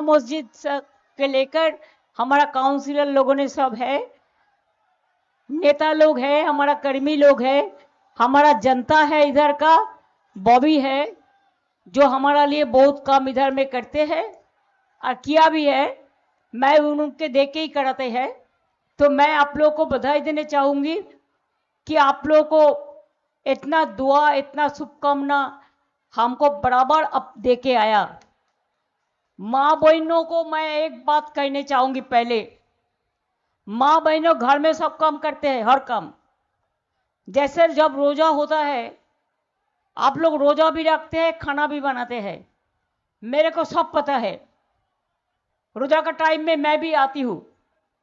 मस्जिद के लेकर हमारा काउंसिलर लोगों ने सब है, नेता लोग है, हमारा कर्मी लोग है, हमारा जनता है, इधर का बॉबी है जो हमारा लिए बहुत काम इधर में करते हैं और किया भी है। मैं उनके देख के ही कराते हैं। तो मैं आप लोगों को बधाई देने चाहूंगी कि आप लोगों को इतना दुआ, इतना शुभकामना हमको बराबर अब दे के आया। माँ बहनों को मैं एक बात कहने चाहूंगी। पहले माँ बहनों घर में सब काम करते हैं, हर काम। जैसे जब रोजा होता है, आप लोग रोजा भी रखते हैं, खाना भी बनाते हैं, मेरे को सब पता है। रोजा का टाइम में मैं भी आती हूँ।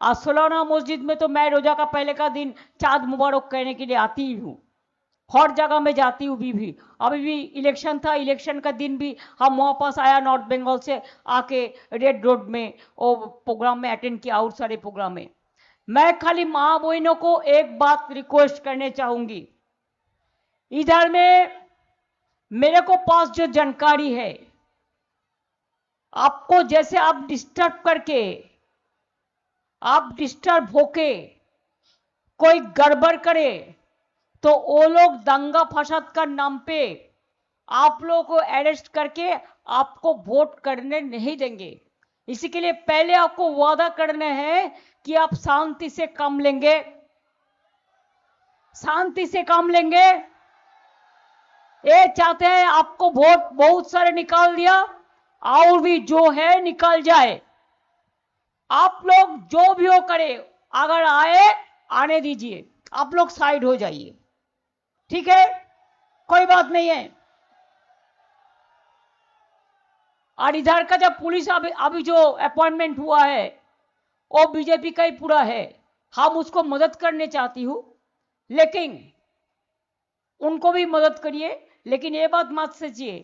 आज सोलाना मस्जिद में तो मैं रोजा का पहले का दिन चाँद मुबारक कहने के लिए आती ही हूँ। हर जगह में जाती हूँ भी। अभी भी इलेक्शन था, इलेक्शन का दिन भी हम वहाँ पास आया नॉर्थ बंगाल से आके रेड रोड में वो प्रोग्राम में अटेंड किया और सारे प्रोग्राम में। मैं खाली माँ बहनों को एक बात रिक्वेस्ट करने चाहूंगी। इधर में मेरे को पास जो जानकारी है, आपको जैसे आप डिस्टर्ब करके, आप डिस्टर्ब होके कोई गड़बड़ करे तो वो लोग दंगा फसाद का नाम पे आप लोगों को अरेस्ट करके आपको वोट करने नहीं देंगे। इसी के लिए पहले आपको वादा करना है कि आप शांति से काम लेंगे, शांति से काम लेंगे। ये चाहते हैं आपको वोट बहुत सारे निकाल दिया और भी जो है निकल जाए। आप लोग जो भी हो करे, अगर आए आने दीजिए, आप लोग साइड हो जाइए, ठीक है, कोई बात नहीं है। और इधर का जब पुलिस अभी जो अपॉइंटमेंट हुआ है वो बीजेपी का ही पूरा है। हम उसको मदद करने चाहती हूं, लेकिन उनको भी मदद करिए। लेकिन ये बात मत सोचिए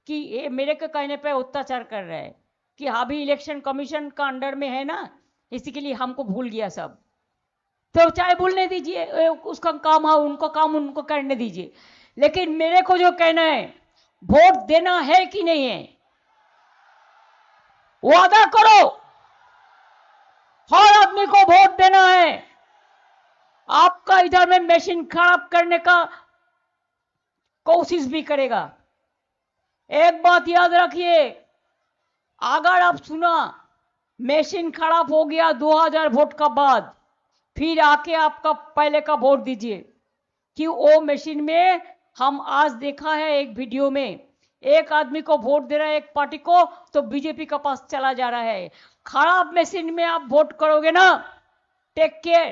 कि ये मेरे के कहने पे अत्याचार कर रहा है कि अभी इलेक्शन कमीशन का अंडर में है ना, इसी के लिए हमको भूल गया सब। तो चाहे भूलने दीजिए, उसका काम है, उनको काम उनको करने दीजिए। लेकिन मेरे को जो कहना है, वोट देना है कि नहीं है, वादा करो। हर आदमी को वोट देना है। आपका इधर में मशीन खराब करने का कोशिश भी करेगा। एक बात याद रखिए, अगर आप सुना मशीन खराब हो गया 2000 वोट का बाद, फिर आके आपका पहले का वोट दीजिए कि वो मशीन में हम आज देखा है एक वीडियो में, एक आदमी को वोट दे रहा है एक पार्टी को, तो बीजेपी का पास चला जा रहा है। खराब मशीन में आप वोट करोगे ना, टेक केयर।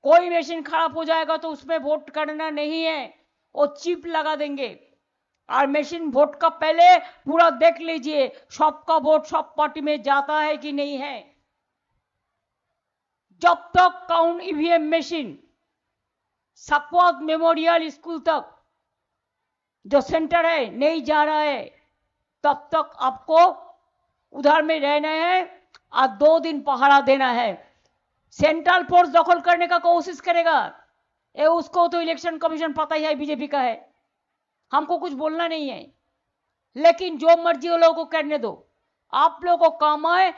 कोई मशीन खराब हो जाएगा तो उसमें वोट करना नहीं है, वो चिप लगा देंगे। और मशीन वोट का पहले पूरा देख लीजिए, सबका वोट सब पार्टी में जाता है कि नहीं है। जब तक काउंट ईवीएम मशीन सकवात मेमोरियल स्कूल तक जो सेंटर है नहीं जा रहा है, तब तक आपको उधर में रहना है और 2 दिन पहरा देना है। सेंट्रल फोर्स दखल करने का कोशिश करेगा, ये उसको तो इलेक्शन कमीशन पता ही है, बीजेपी का है, हमको कुछ बोलना नहीं है। लेकिन जो मर्जी वो लोगों को करने दो, आप लोगों को काम आए।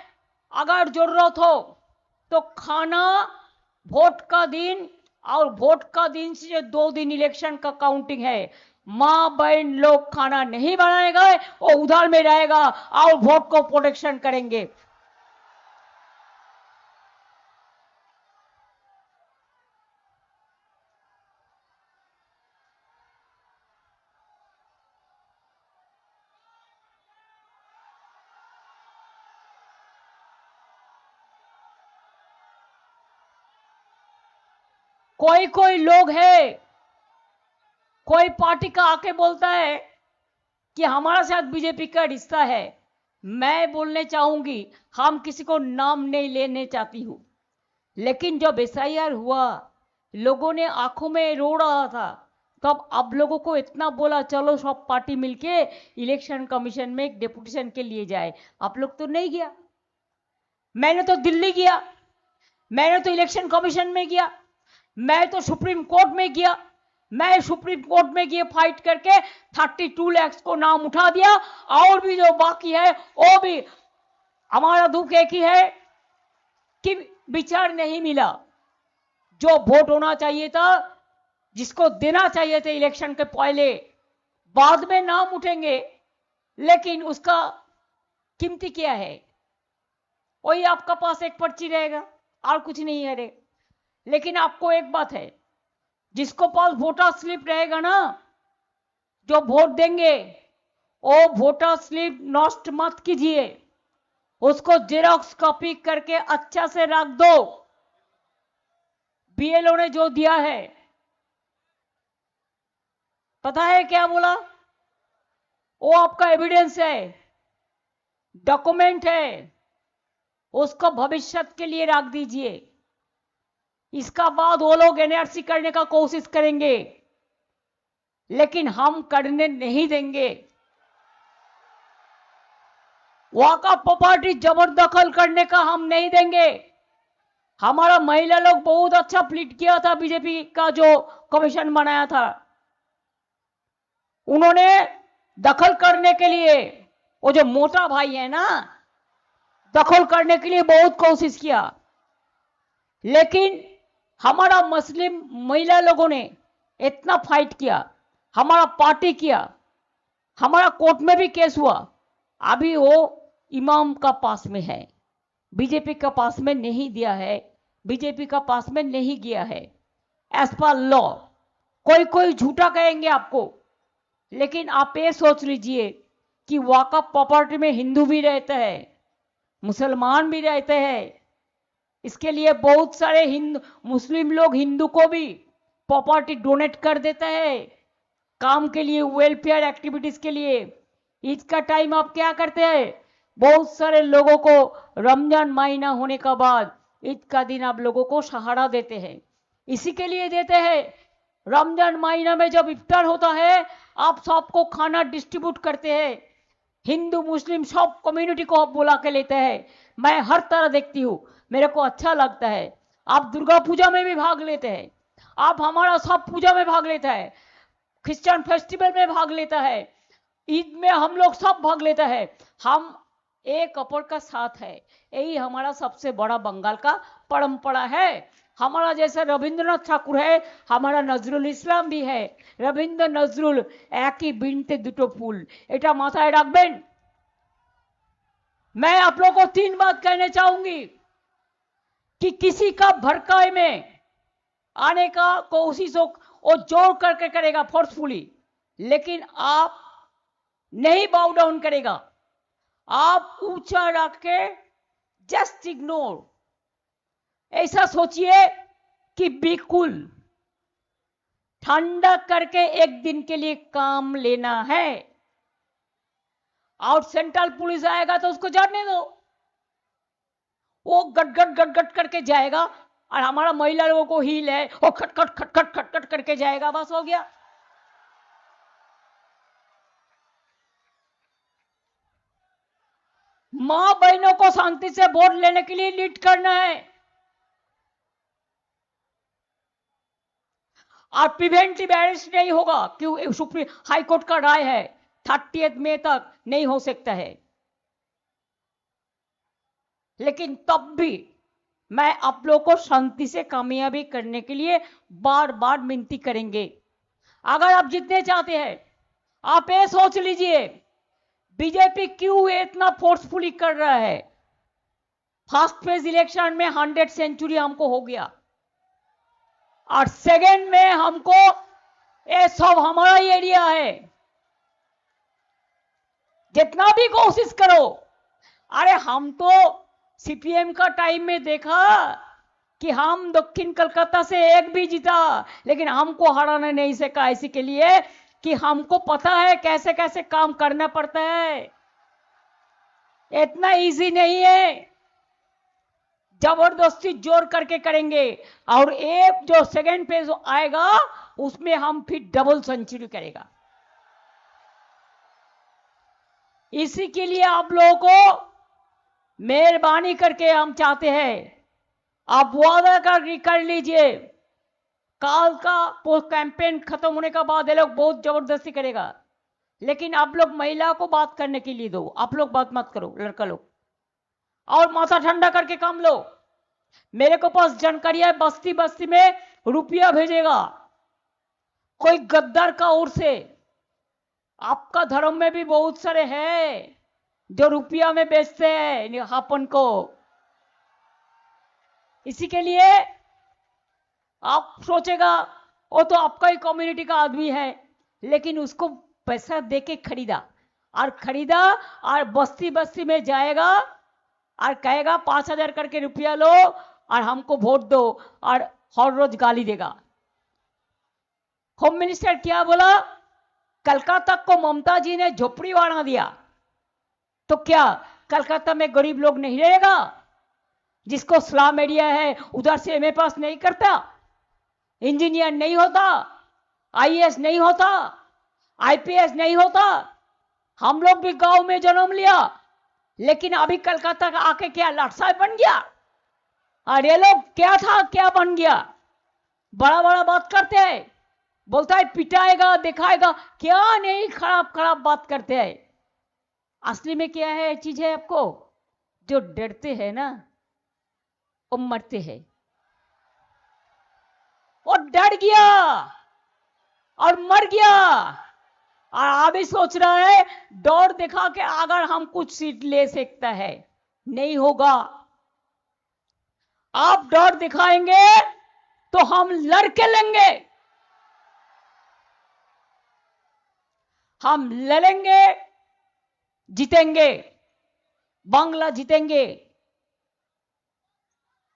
अगर जरूरत हो तो खाना वोट का दिन और वोट का दिन से 2 दिन इलेक्शन का काउंटिंग है, माँ बहन लोग खाना नहीं बनाएगा, वो उधर में रहेगा और वोट को प्रोटेक्शन करेंगे। कोई कोई लोग है, कोई पार्टी का आके बोलता है कि हमारा साथ बीजेपी का रिश्ता है। मैं बोलने चाहूंगी, हम किसी को नाम नहीं लेने चाहती हूं, लेकिन जब एसआईआर हुआ, लोगों ने आंखों में रो रहा था, तब अब लोगों को इतना बोला चलो सब पार्टी मिलके इलेक्शन कमीशन में एक डेपुटेशन के लिए जाए। आप लोग तो नहीं गया, मैंने तो दिल्ली गया, मैंने तो इलेक्शन कमीशन में गया, मैं तो सुप्रीम कोर्ट में गया। मैं सुप्रीम कोर्ट में गए फाइट करके 32 लाख को नाम उठा दिया, और भी जो बाकी है वो भी हमारा दुख एक ही है कि विचार नहीं मिला। जो वोट होना चाहिए था, जिसको देना चाहिए था इलेक्शन के पहले, बाद में नाम उठेंगे, लेकिन उसका कीमती क्या है? वही आपका पास एक पर्ची रहेगा और कुछ नहीं है रे। लेकिन आपको एक बात है, जिसको पास वोटर स्लिप रहेगा ना, जो वोट देंगे, वो वोटर स्लिप नष्ट मत कीजिए, उसको जेरॉक्स कॉपी करके अच्छा से रख दो। बीएलओ ने जो दिया है, पता है क्या बोला? वो आपका एविडेंस है, डॉक्यूमेंट है, उसको भविष्य के लिए रख दीजिए। इसका बाद वो लोग एनआरसी करने का कोशिश करेंगे, लेकिन हम करने नहीं देंगे। वक़्फ़ प्रॉपर्टी जबरदखल करने का हम नहीं देंगे। हमारा महिला लोग बहुत अच्छा प्लीट किया था, बीजेपी का जो कमीशन बनाया था, उन्होंने दखल करने के लिए, वो जो मोटा भाई है ना, दखल करने के लिए बहुत कोशिश किया, लेकिन हमारा मुस्लिम महिला लोगों ने इतना फाइट किया, हमारा पार्टी किया, हमारा कोर्ट में भी केस हुआ। अभी वो इमाम का पास में है, बीजेपी का पास में नहीं दिया है, बीजेपी का पास में नहीं गया है एज पर लॉ। कोई कोई झूठा कहेंगे आपको, लेकिन आप ये सोच लीजिए कि वक़्फ़ प्रॉपर्टी में हिंदू भी रहते हैं, मुसलमान भी रहते हैं। इसके लिए बहुत सारे हिंदू मुस्लिम लोग हिंदू को भी प्रॉपर्टी डोनेट कर देते हैं काम के लिए, वेलफेयर एक्टिविटीज के लिए। ईद का टाइम आप क्या करते हैं? बहुत सारे लोगों को रमजान महीना होने का बाद ईद का दिन आप लोगों को सहारा देते हैं, इसी के लिए देते हैं। रमजान महीना में जब इफ्तार होता है, आप सबको खाना डिस्ट्रीब्यूट करते हैं, हिंदू मुस्लिम सब कम्युनिटी को आप बुला के लेते हैं। मैं हर तरह देखती हूँ, मेरे को अच्छा लगता है। आप दुर्गा पूजा में भी भाग लेते हैं, आप हमारा सब पूजा में भाग लेता है, क्रिश्चियन फेस्टिवल में भाग लेता है, ईद में हम लोग सब भाग लेता है। हम एक अपर का साथ है, यही हमारा सबसे बड़ा बंगाल का परंपरा है। हमारा जैसा रविंद्रनाथ ठाकुर है, हमारा नजरुल इस्लाम भी है। रविंद्र नजरुल एक ही बिनते दुटो फूल, एटा माथाय रखबेन। मैं आप लोगों को 3 बात कहने चाहूंगी कि किसी का भड़काए में आने का कोशिश वो जोर करके करेगा फोर्सफुली, लेकिन आप नहीं बाउ डाउन करेगा। आप ऊंचा रख के जस्ट इग्नोर, ऐसा सोचिए कि बिल्कुल ठंडा करके एक दिन के लिए काम लेना है। और सेंट्रल पुलिस आएगा तो उसको जाने दो, वो गटगट गटगट करके जाएगा, और हमारा महिला लोगों को हील है, वो खटखट खटखट खटखट करके जाएगा, बस हो गया। मां बहनों को शांति से वोट लेने के लिए लीड करना है, और प्रिवेंटिव अरेस्ट नहीं होगा, क्योंकि सुप्रीम हाई कोर्ट का राय है 30 मई तक नहीं हो सकता है। लेकिन तब भी मैं आप लोगों को शांति से कामयाबी करने के लिए बार बार विनती करेंगे। अगर आप जीतने चाहते हैं, आप ये सोच लीजिए बीजेपी क्यों इतना फोर्सफुली कर रहा है। फर्स्ट फेज इलेक्शन में 100 सेंचुरी हमको हो गया, और सेकेंड में हमको, ये सब हमारा ही एरिया है, जितना भी कोशिश करो। अरे हम तो सीपीएम का टाइम में देखा कि हम दक्षिण कलकत्ता से एक भी जीता, लेकिन हमको हराने नहीं सका, इसी के लिए कि हमको पता है कैसे कैसे काम करना पड़ता है। इतना इजी नहीं है, जबरदस्ती जोर करके करेंगे, और एक जो सेकेंड फेज आएगा उसमें हम फिर डबल सेंचुरी करेगा। इसी के लिए आप लोगों को मेहरबानी करके हम चाहते हैं, आप वादा कर लीजिए, काल का कैंपेन खत्म होने का बाद ये लोग बहुत जबरदस्ती करेगा, लेकिन आप लोग महिला को बात करने के लिए दो, आप लोग बात मत करो, लड़का लोग और माथा ठंडा करके काम लो। मेरे को पास जानकारी है, बस्ती बस्ती में रुपया भेजेगा कोई गद्दार का ओर से। आपका धर्म में भी बहुत सारे हैं जो रुपया में बेचते हैं अपन को। इसी के लिए आप सोचेगा वो तो आपका ही कम्युनिटी का आदमी है, लेकिन उसको पैसा देके खरीदा और बस्ती बस्ती में जाएगा और कहेगा 5,000 करके रुपया लो और हमको वोट दो, और हर रोज गाली देगा। होम मिनिस्टर क्या बोला, कलकत्ता को ममता जी ने झोपड़ी बना दिया, तो क्या कलकत्ता में गरीब लोग नहीं रहेगा? जिसको स्लम एरिया है उधर से एमए पास नहीं करता, इंजीनियर नहीं होता, आईएएस नहीं होता, आईपीएस नहीं होता। हम लोग भी गांव में जन्म लिया, लेकिन अभी कलकत्ता का आके क्या लाटसाहेब बन गया? और ये लोग क्या था क्या बन गया? बड़ा बड़ा बात करते हैं, बोलता है पिटाएगा दिखाएगा, क्या नहीं खराब खराब बात करते हैं। असली में क्या है चीज है आपको, जो डरते हैं ना वो मरते हैं। वो डर गया और मर गया, और अभी सोच रहा है डर दिखा के अगर हम कुछ सीट ले सकता है। नहीं होगा। आप डर दिखाएंगे तो हम लड़के लेंगे, हम लड़ेंगे, जीतेंगे, बांग्ला जीतेंगे।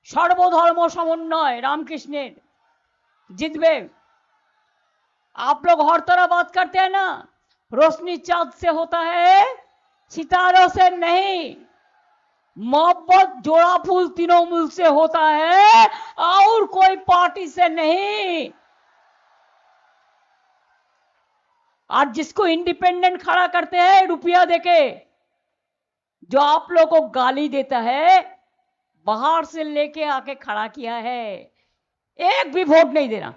सर्वधर्म समन्वय रामकृष्णेर जितबे। आप लोग हर तरह बात करते हैं ना, रोशनी चांद से होता है, सितारों से नहीं। मोहब्बत जोड़ा फूल तृणमूल से होता है और कोई पार्टी से नहीं। आज जिसको इंडिपेंडेंट खड़ा करते हैं रुपया देके, जो आप लोग को गाली देता है, बाहर से लेके आके खड़ा किया है। एक भी वोट नहीं देना,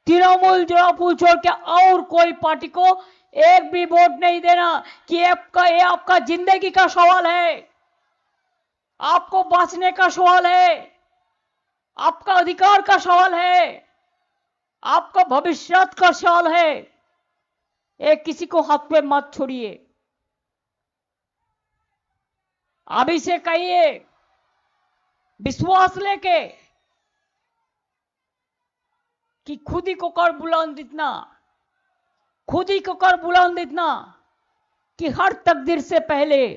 तृणमूल जोड़ा फूल छोड़ के और कोई पार्टी को एक भी वोट नहीं देना। कि ये आपका जिंदगी का सवाल है, आपको बांचने का सवाल है, आपका अधिकार का सवाल है, आपका भविष्य का सवाल है। एक किसी को हाथ पे मत छोड़िए। अभी से कहिए, विश्वास लेके कि खुद ही को कर बुलंद इतना, खुद ही को कर बुलंद इतना कि हर तकदीर से पहले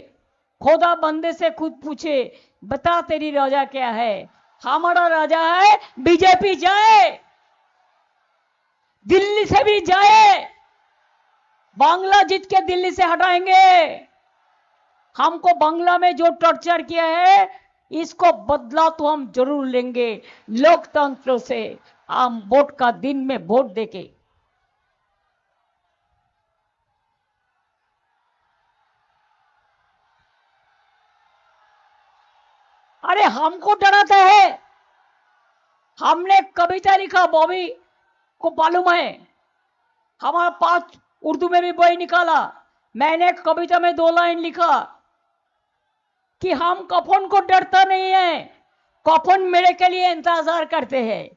खुदा बंदे से खुद पूछे, बता तेरी राजा क्या है? हमारा राजा है बीजेपी। जाए दिल्ली से भी जाए, बांग्ला जीत के दिल्ली से हटाएंगे। हमको बांग्ला में जो टॉर्चर किया है, इसको बदला तो हम जरूर लेंगे लोकतंत्र से, हम वोट का दिन में वोट देके। अरे हमको डराता है। हमने कविता लिखा, बॉबी को मालूम है, हमारा 5 उर्दू में भी बही निकाला। मैंने कविता में 2 लाइन लिखा कि हम कफन को डरता नहीं है, कफन मेरे के लिए इंतजार करते हैं।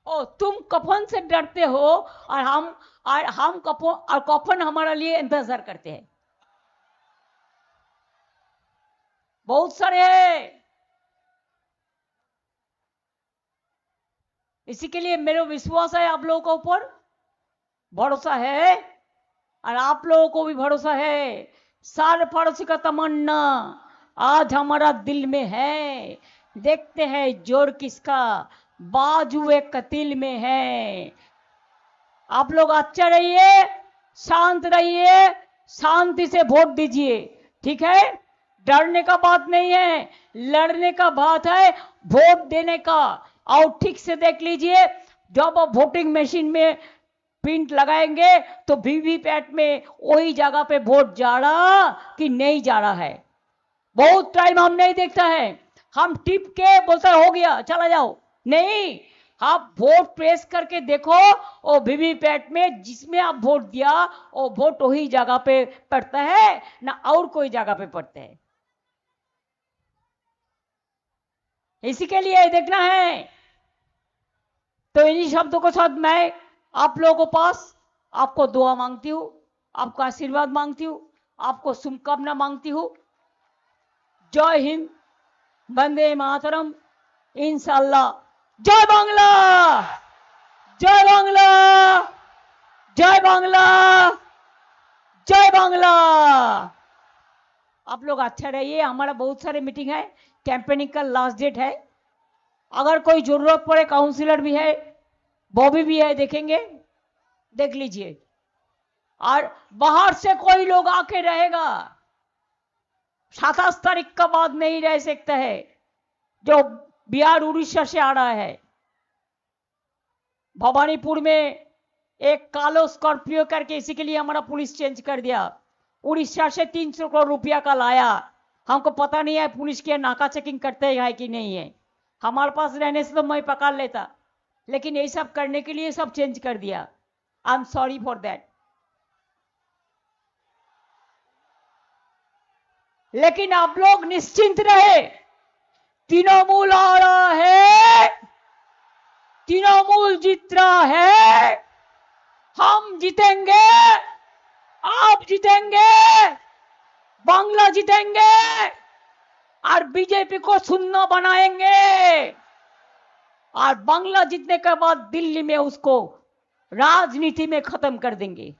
ओ तुम कफन से डरते हो और हम कफन हमारे लिए इंतजार करते हैं। बहुत सारे हैं। इसी के लिए मेरा विश्वास है, आप लोगों के ऊपर भरोसा है और आप लोगों को भी भरोसा है। सारे फर्ज का तमन्ना आज हमारा दिल में है। देखते हैं जोर किसका बाजुए कतिल में है। आप लोग अच्छा रहिए, शांत रहिए, शांति से वोट दीजिए। ठीक है, डरने का बात नहीं है, लड़ने का बात है, वोट देने का। और ठीक से देख लीजिए, जब आप वोटिंग मशीन में प्रिंट लगाएंगे तो वीवीपैट में वही जगह पे वोट जा रहा कि नहीं जा रहा है। बहुत टाइम हम नहीं देखता है, हम टिप के बोलते हो गया चला जाओ। नहीं, आप वोट प्रेस करके देखो, वो वीवीपैट में जिसमें आप वोट दिया वो वोट वही जगह पे पड़ता है ना, और कोई जगह पे पड़ता है। इसी के लिए देखना है। तो इन्हीं शब्दों के साथ मैं आप लोगों के पास आपको दुआ मांगती हूं, आपका आशीर्वाद मांगती हूं, आपको शुभकामना मांगती हूं। जय हिंद, वंदे मातरम, इंशाल्लाह। जय बांग्ला, जय बांग्ला, जय बांग्ला, जय बांग्ला। आप लोग अच्छा रहिए। हमारा बहुत सारे मीटिंग है, कैंपेनिंग का लास्ट डेट है। अगर कोई जरूरत पड़े, काउंसिलर भी है, बॉबी भी है, देखेंगे, देख लीजिए। और बाहर से कोई लोग आके रहेगा, 27 तारीख का बाद नहीं रह सकता है, जो बिहार उड़ीसा से आ रहा है। भवानीपुर में एक कालो स्कॉर्पियो करके, इसी के लिए हमारा पुलिस चेंज कर दिया। उड़ीसा से 300 करोड़ रुपया का लाया। हमको पता नहीं है पुलिस के नाका चेकिंग करते हैं कि नहीं है। हमारे पास रहने से तो मैं पकड़ लेता, लेकिन यही सब करने के लिए सब चेंज कर दिया। I am sorry for that. लेकिन आप लोग निश्चिंत रहे, तृणमूल आ रहा है, तृणमूल जीत रहा है। हम जीतेंगे, आप जीतेंगे, बांग्ला जीतेंगे और बीजेपी को सुन्ना बनाएंगे। और बांग्ला जीतने के बाद दिल्ली में उसको राजनीति में खत्म कर देंगे।